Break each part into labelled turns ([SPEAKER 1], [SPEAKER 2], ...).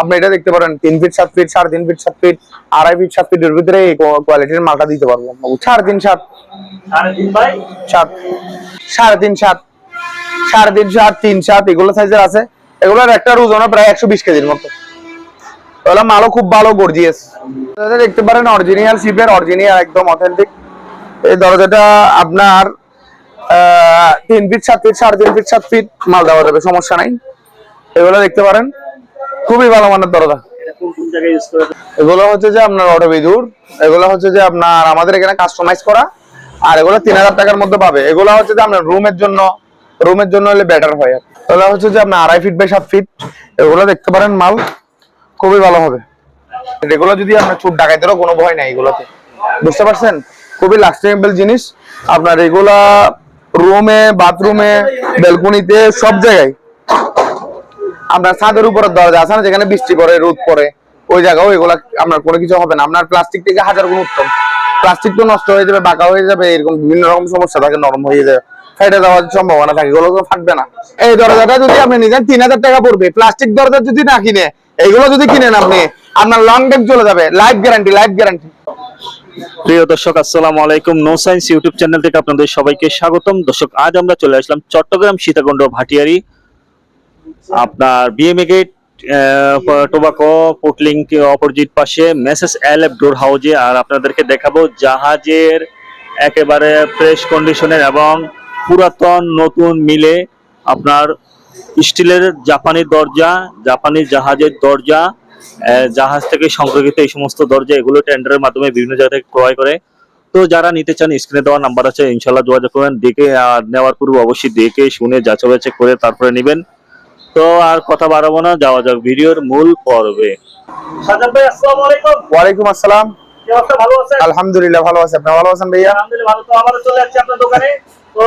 [SPEAKER 1] আপনি এটা দেখতে পারেন 3 feet 7 feet 3.5 feet 7 feet 2.5 feet 7 ফিটের ভিতরে এই কোয়ালিটির মালটা দিতে পারবো। 3.5 7
[SPEAKER 2] 3.5 বাই
[SPEAKER 1] 7 3.5 7 3.5 7 3 7 এগুলো সাইজের আছে। এগুলোর একটা ওজন প্রায় 120 কেজির মতো। ওগুলো মালও খুব ভালো গর্জিয়াস। আপনারা দেখতে পারেন অরিজিনাল শিপের অরিজিনাল একদম অথেন্টিক। এই দরজাটা আপনার 3 ফিট 7 ফিট 3.5 ফিট 7 ফিট মাল দেওয়া যাবে, সমস্যা নাই। এগুলো দেখতে পারেন খুবই ভালো মানের দরজা। এগুলো হচ্ছে যে আপনার অটো বিদুর, এগুলো হচ্ছে যে আপনার আমাদের এখানে কাস্টমাইজ করা, আর এগুলো 3000 টাকার মধ্যে পাবে। এগুলো হচ্ছে যে আপনার রুমের জন্য হলে বেটার হয়। এগুলো হচ্ছে যে আপনার 2.5 ফিট বাই 7 ফিট। এগুলো দেখতে পারেন মাল খুবই ভালো হবে। এগুলো যদি আপনার চোর ডাকাইতেরও কোনো ভয় নাই এগুলোতে, বুঝতে পারছেন? খুবই লাস্টেবল জিনিস। আপনার এগুলা রুমে, বাথরুমে, ব্যালকনিতে সব জায়গায়, আপনার ছাদের উপরে দরজা আছে না যেখানে বৃষ্টি পড়ে রোদ পড়ে, ওই জায়গাও এগুলা আপনার কোনো কিছু হবে না। আপনার প্লাস্টিক থেকে 1000 গুণ উত্তম। প্লাস্টিক তো নষ্ট হয়ে যাবে, বাঁকা হয়ে যাবে, এরকম বিভিন্ন রকম সমস্যা থাকে, নরম হয়ে যাবে, ফেটে যাওয়ার সম্ভাবনা থাকে, এগুলো তো ফাটবে না। এই দরজাটা যদি আপনি নিতেন 3000 টাকা পড়বে। প্লাস্টিক দরজা যদি না কিনে এগুলো যদি কিনেন আপনি, আপনার লং টাইম চলে যাবে, লাইফ গ্যারান্টি, লাইফ গ্যারান্টি।
[SPEAKER 2] প্রিয় দর্শক, আসসালামু আলাইকুম। নো সায়েন্স ইউটিউব চ্যানেল থেকে আপনাদের সবাইকে স্বাগতম। দর্শক, আজ আমরা চলে আসলাম চট্টগ্রাম সীতাকুণ্ড ভাটিয়ারি, আপনার বিএমএ গেট, টোবাকো পোর্টলিংক অপোজিট পাশে মেসেস এলএফ ডোর হাউজে। আর আপনাদেরকে দেখাবো জাহাজের একেবারে ফ্রেশ কন্ডিশনের এবং পুরাতন নতুন মিলে আপনার স্টিলের জাপানি দরজা, জাপানি জাহাজের দরজা, জাহাজ থেকে সংগ্রহিত এই সমস্ত দরজা, এগুলো টেন্ডারের মাধ্যমে বিভিন্ন জায়গা থেকে ক্রয় করে। তো যারা নিতে চান স্ক্রিনে দেওয়া নাম্বার আছে, ইনশাল্লাহ যোগাযোগ করবেন। দেখে আর নেওয়ার পূর্বে অবশ্যই দেখে শুনে যাচাই বাছাই করে তারপরে নেবেন। তো আর কথা বাড়াবো না, যাওয়া যাক ভিডিওর মূল পর্বে। সাজাদ ভাই, আসসালামু আলাইকুম।
[SPEAKER 1] ওয়ালাইকুম আসসালাম।
[SPEAKER 2] কি অবস্থা, ভালো আছেন?
[SPEAKER 1] আলহামদুলিল্লাহ ভালো আছি। আপনি ভালো আছেন ভাইয়া?
[SPEAKER 2] আলহামদুলিল্লাহ ভালো। তো আবারও চলে যাচ্ছি আপনার দোকানে। তো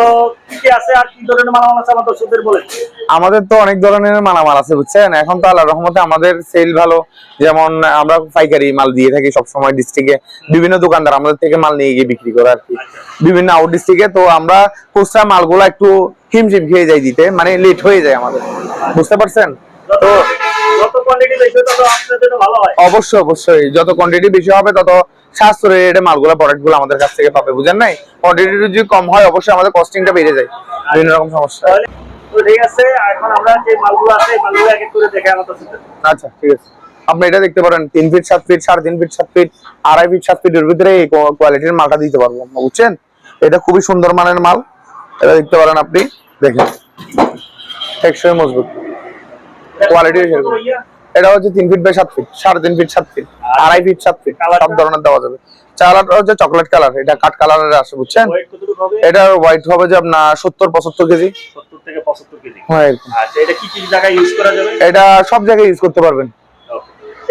[SPEAKER 2] কি কি আছে আর কি ধরনের মালামাল আছে আমার দর্শকদের বলেন।
[SPEAKER 1] আমাদের তো অনেক ধরনের মালামাল আছে বুঝছেন। এখন তো আল্লাহর রহমতে আমাদের সেল ভালো। যেমন আমরা পাইকারি মাল দিয়ে থাকি সবসময় ডিস্ট্রিক্টে, বিভিন্ন দোকানদার আমাদের থেকে মাল নিয়ে গিয়ে বিক্রি করে আর কি, বিভিন্ন আউট ডিস্ট্রিক্টে। তো আমরা খুচরা মালগুলো একটু হিমশিম খেয়ে যাই দিতে, মানে লেট হয়ে যায় আমাদের, বুঝতে পারছেন? তো
[SPEAKER 2] যত কোয়ান্টিটি বেশি হবে তত আপনাদের জন্য ভালো হয়।
[SPEAKER 1] অবশ্যই অবশ্যই, যত কোয়ান্টিটি বেশি হবে তত সাশ্রয়ী রেটে মালগুলো, প্রোডাক্টগুলো আমাদের কাছ থেকে পাবে, বুঝেন নাই? কোয়ান্টিটি যদি কম হয় অবশ্যই আমাদের কস্টিংটা বেড়ে যায়, বিভিন্ন রকম সমস্যা।
[SPEAKER 2] তো ঠিক আছে, এখন আমরা যে মালগুলো আছে এই মালগুলো এক এক করে দেখে আমাদের সাথে।
[SPEAKER 1] আচ্ছা ঠিক আছে। আপনি এটা দেখতে পারেন 3 feet 7 feet 3.5 feet 7 feet 2.5 feet 7 ফিটের ভিতরে এই কোয়ালিটির মালটা দিতে পারবো, বুঝছেন? এটা খুবই সুন্দর মানের মাল। এটা দেখতে পারেন আপনি, দেখেন টেকসই মজবুত কোয়ালিটি। এটা হচ্ছে 3 feet by 7 feet 3.5 feet 7 feet 2.5 feet 7 feet সব ধরনের দেওয়া যাবে। কালারটা হচ্ছে চকলেট কালার, এটা কাট কালারের আছে, বুঝছেন? এটা হোয়াইট হবে যে আপনার 70-75 কেজি।
[SPEAKER 2] 70 থেকে 75 কেজি।
[SPEAKER 1] হ্যাঁ।
[SPEAKER 2] আচ্ছা, এটা কি কি জায়গায় ইউজ করা যাবে?
[SPEAKER 1] এটা সব জায়গায় ইউজ করতে পারবেন,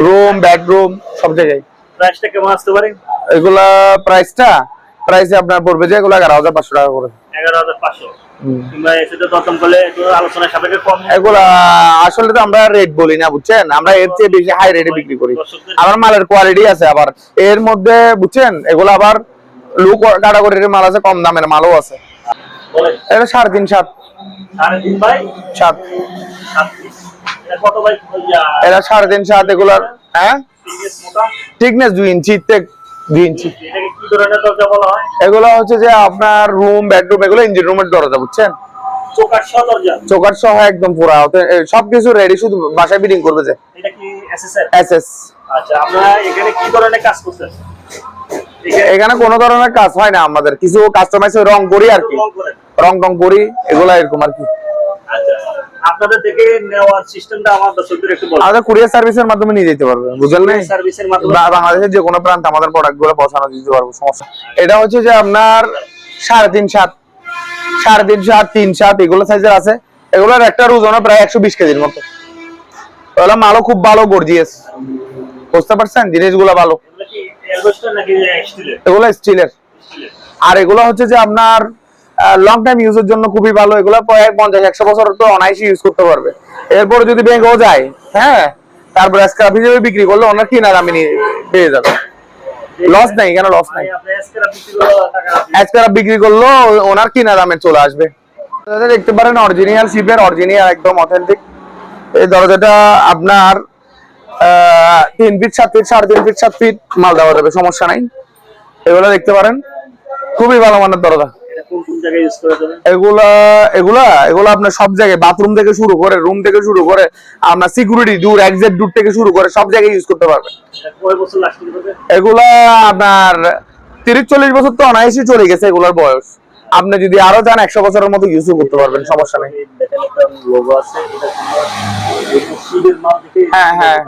[SPEAKER 1] রুম, বেডরুম, সব জায়গায়।
[SPEAKER 2] প্রাইসটা কেমন আসতে পারে?
[SPEAKER 1] এগুলা প্রাইসে আপনার পড়বে যে এগুলা 11,500 টাকা করে।
[SPEAKER 2] 11,500। কিংবা এসে দরদাম করলে একটু আলোচনা সাপেক্ষে কম।
[SPEAKER 1] এগুলা আসলে তো আমরা রেট বলি না, বুঝছেন? আমরা এর চেয়ে বেশি হাই রেটে বিক্রি করি। আমার মালের কোয়ালিটি আছে, আবার এর মধ্যে বুঝছেন এগুলা আবার লো ক্যাটাগরির মাল আছে, কম দামের মালও আছে। এটা 3.5 7
[SPEAKER 2] 3.5 বাই
[SPEAKER 1] 7।
[SPEAKER 2] এটা কত বাই?
[SPEAKER 1] এটা 3.5 7। এগুলার হ্যাঁ থিকনেস 2 ইঞ্চি, 2 ইঞ্চি।
[SPEAKER 2] এটাকে কি ধরনের দরজা বলা হয়?
[SPEAKER 1] এগুলো হচ্ছে যে আপনার রুম, বেডরুম, এগুলো ইঞ্জিন রুমের দরজা, বুঝছেন?
[SPEAKER 2] চৌকাঠ সহ দরজা।
[SPEAKER 1] চৌকাঠ সহ একদম পুরো সবকিছু রেডি, শুধু বাসায় ফিটিং করবে যে।
[SPEAKER 2] এটা কি এসএসএর?
[SPEAKER 1] এসএস।
[SPEAKER 2] আচ্ছা, আপনারা এখানে কি ধরনের কাজ করছেন?
[SPEAKER 1] এখানে কোনো ধরনের কাজ হয় না, আমাদের কিছু কাস্টমাইজ রং করি আর কি, রং করি, এগুলা এরকম আর কি।
[SPEAKER 2] আচ্ছা, আপনাদের থেকে নেওয়ার সিস্টেমটা আমার দর্শকদের একটু বলুন।
[SPEAKER 1] আমাদের কুরিয়ার সার্ভিসের মাধ্যমে নিয়ে যেতে পারবে, বুঝলেন?
[SPEAKER 2] সার্ভিসের মাধ্যমে
[SPEAKER 1] বাংলাদেশের যে কোনো প্রান্তে আমাদের প্রোডাক্টগুলো পৌঁছানো দিতে পারবো, সমস্যা। এটা হচ্ছে যে আপনার 3.5 7 3.5 7 3 7 এগুলো সাইজের আছে। এগুলোর একটা ওজন প্রায় 120 কেজির মতো। ওগুলো মালও খুব ভালো গর্জিয়াস, বুঝতে পারছেন? জিনিসগুলো ভালো। এগুলো স্টিলের। আর এগুলো হচ্ছে যে আপনার লং টাইম ইউজের জন্য খুবই ভালো। এগুলো প্রায় 50-100 বছর তো অনায়াসে ইউজ করতে পারবে। এরপর যদি ভেঙেও যায়, হ্যাঁ, তারপর স্ক্র্যাপ হিসেবে বিক্রি করলে ওনার কিনা দামে পেয়ে যাবে, লস নাই। কেন লস নাই? স্ক্র্যাপ বিক্রি করলো ওনার কিনা দামে চলে আসবে। দেখতে পারেন অরিজিনাল শিপের অরিজিনাল একদম অথেন্টিক। এই দরজাটা আপনার 3 ফিট 7 ফিট 3.5 ফিট 7 ফিট মাল দেওয়া যাবে, সমস্যা নাই। এগুলো দেখতে পারেন, খুবই ভালো মানের দরজা।
[SPEAKER 2] এটা কোন কোন জায়গায় ইউজ করা যাবে?
[SPEAKER 1] এগুলা এগুলা এগুলা আপনার সব জায়গায়, বাথরুম থেকে শুরু করে, রুম থেকে শুরু করে, আপনার সিকিউরিটি দূর, এক্সিট দূর থেকে শুরু করে সব জায়গায় ইউজ করতে পারবেন।
[SPEAKER 2] এটা কয় বছর লাস্টিং করবে?
[SPEAKER 1] এগুলা আপনার 30-40 বছর তো অনায়াসই চলে গেছে এগুলার বয়স। আপনি যদি আরো চান 100 বছরের মতো ইউজ করতে পারবেন, সমস্যা নেই।
[SPEAKER 2] দেখেন একটা লোগো আছে, এটা তোমার সিডের মাল থেকে।
[SPEAKER 1] হ্যাঁ হ্যাঁ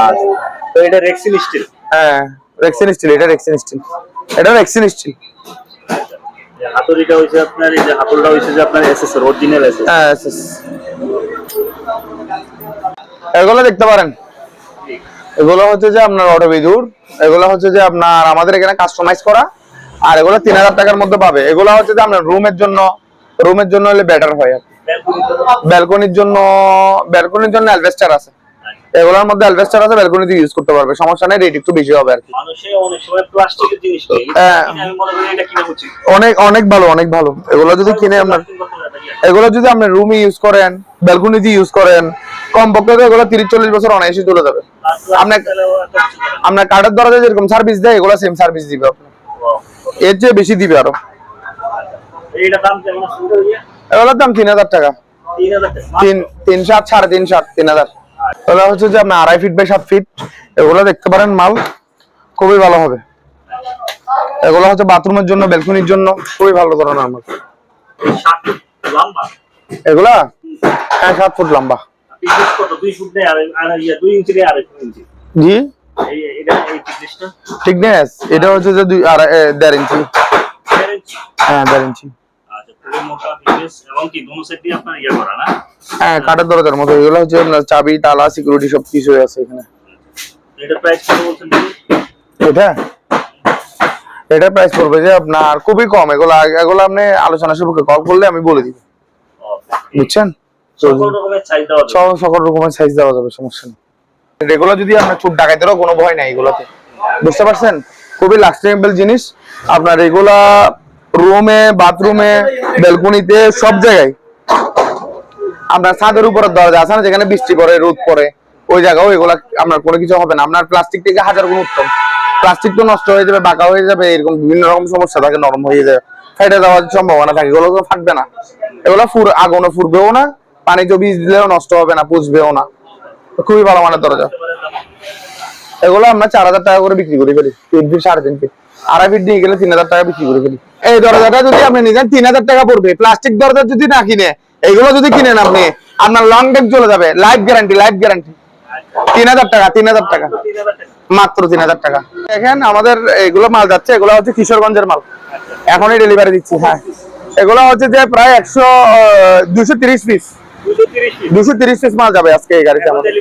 [SPEAKER 2] আচ্ছা, তো এটা রেক্সিন স্টিল।
[SPEAKER 1] হ্যাঁ, রেক্সিন স্টিল, এটা রেক্সিন স্টিল, এটা রেক্সিন স্টিল।
[SPEAKER 2] হাতুড়িটা হইছে আপনার, এই যে হাতুড়িটা হইছে যে আপনার এসএস এর অরিজিনাল এসএস।
[SPEAKER 1] হ্যাঁ এসএস। এগুলো দেখতে পারেন, এগুলো হচ্ছে যে আপনার অটো বিদুর, এগুলো হচ্ছে যে আপনার আমাদের এখানে কাস্টমাইজ করা, আর এগুলো 3000 টাকার মধ্যে পাবে। এগুলো হচ্ছে যে আপনার রুমের জন্য হলে বেটার হয়। ব্যালকনির জন্য অ্যালবেস্টার আছে, এগুলোর মধ্যে অ্যালবেস্টার আছে, ব্যালকনিতে ইউজ করতে পারবে, সমস্যা নেই। রেট একটু বেশি হবে আর কি।
[SPEAKER 2] মানুষে অনেক সময় প্লাস্টিকের জিনিস কিনে, আমি মনে করি এটা কিনা উচিত।
[SPEAKER 1] অনেক ভালো, অনেক ভালো। এগুলো যদি কিনে এগুলো যদি আপনি রুমে ইউজ করেন, ব্যালকনিতে ইউজ করেন, কমপক্ষে তো এগুলো 30-40 বছর অনায়াসই চলে যাবে। আপনার কাঠের দরজা যেরকম সার্ভিস দেয়, এগুলো সেম সার্ভিস দিবে আপনার, এর চেয়ে বেশি দিবে আরো।
[SPEAKER 2] এইটার দাম কেমন আছে?
[SPEAKER 1] এগুলোর দাম 3000 টাকা।
[SPEAKER 2] 3000 টাকা।
[SPEAKER 1] 3 7 3.5 7 3000। তাহলে হচ্ছে যে আপনার 2.5 ফিট বাই 7 ফিট, এগুলো দেখতে পারেন, মাল খুবই ভালো হবে। এগুলো হচ্ছে বাথরুমের জন্য, ব্যালকনির জন্য খুবই ভালো ধরনের মাল।
[SPEAKER 2] 7 ফুট লম্বা
[SPEAKER 1] এগুলা? হ্যাঁ 7 ফুট লম্বা।
[SPEAKER 2] পিস কত? 2 ফুট নেই, আর 2 ইঞ্চি নেই, আর 1 ইঞ্চি।
[SPEAKER 1] জি,
[SPEAKER 2] এটা এই পিসটা
[SPEAKER 1] থিকনেস এটা হচ্ছে যে 1.5 ইঞ্চি।
[SPEAKER 2] 1.5 ইঞ্চি।
[SPEAKER 1] হ্যাঁ 1.5 ইঞ্চি।
[SPEAKER 2] আচ্ছা, পুরো মোটা পিস, এবং কি দোনো সাইড দিয়ে আপনার ইয়া করা না?
[SPEAKER 1] হ্যাঁ, কাঠের দরজার মতো। এগুলো হচ্ছে আপনার চাবি, তালা, সিকিউরিটি সব কিছু আছে এখানে।
[SPEAKER 2] এটা প্রাইস কত বলছেন?
[SPEAKER 1] এটা প্রাইস পড়বে যে আপনার খুবই কম। এগুলো আপনি আলোচনা সাপেক্ষে কল করলে আমি বলে দিব, বুঝছেন?
[SPEAKER 2] সকল রকমের সাইজ দেওয়া যাবে।
[SPEAKER 1] সকল রকমের সাইজ দেওয়া যাবে, সমস্যা নেই। এগুলো যদি আপনার চুট ডাকাইতেরও কোনো ভয় নাই এগুলোতে, বুঝতে পারছেন? খুবই লাস্টেবল জিনিস আপনার। এগুলা রুমে, বাথরুমে, ব্যালকনিতে, সব জায়গায়। আপনার ছাদের উপরের দরজা আছে না, যেখানে বৃষ্টি পড়ে, রোদ পড়ে, ওই জায়গাও এগুলা আপনার কোনো কিছু হবে না। আপনার প্লাস্টিক থেকে 1000 গুণ উত্তম। প্লাস্টিক তো নষ্ট হয়ে যাবে, বাঁকা হয়ে যাবে, এরকম বিভিন্ন রকম সমস্যা থাকে, নরম হয়ে যাবে, ফেটে যাওয়ার সম্ভাবনা থাকে। এগুলো তো থাকবে না, এগুলো আগুনে ফুরবেও না, পানিতে বীজ দিলেও নষ্ট হবে না, পুষবেও না। খুবই ভালো মানের দরজা। এগুলো আমরা 4000 টাকা করে বিক্রি করে ফেলি। 3 ফিট 3.5 ফিট, 2.5 ফিট দিয়ে গেলে 3000 টাকা বিক্রি করে ফেলি। এই দরজাটা যদি আপনি নিতেন 3000 টাকা পড়বে। প্লাস্টিক দরজা যদি না কিনে, এইগুলো যদি কিনেন আপনি, আপনার লং ডেক চলে যাবে, লাইফ গ্যারান্টি। 3000 টাকা, 3000 টাকা মাত্র, 3000 টাকা। দেখেন আমাদের এগুলো মাল যাচ্ছে, এগুলো হচ্ছে কিশোরগঞ্জের মাল, এখনই ডেলিভারি দিচ্ছি। হ্যাঁ, এগুলো হচ্ছে যে প্রায় 230 পিস মাল যাবে আজকে এই গাড়িতে আমাদের।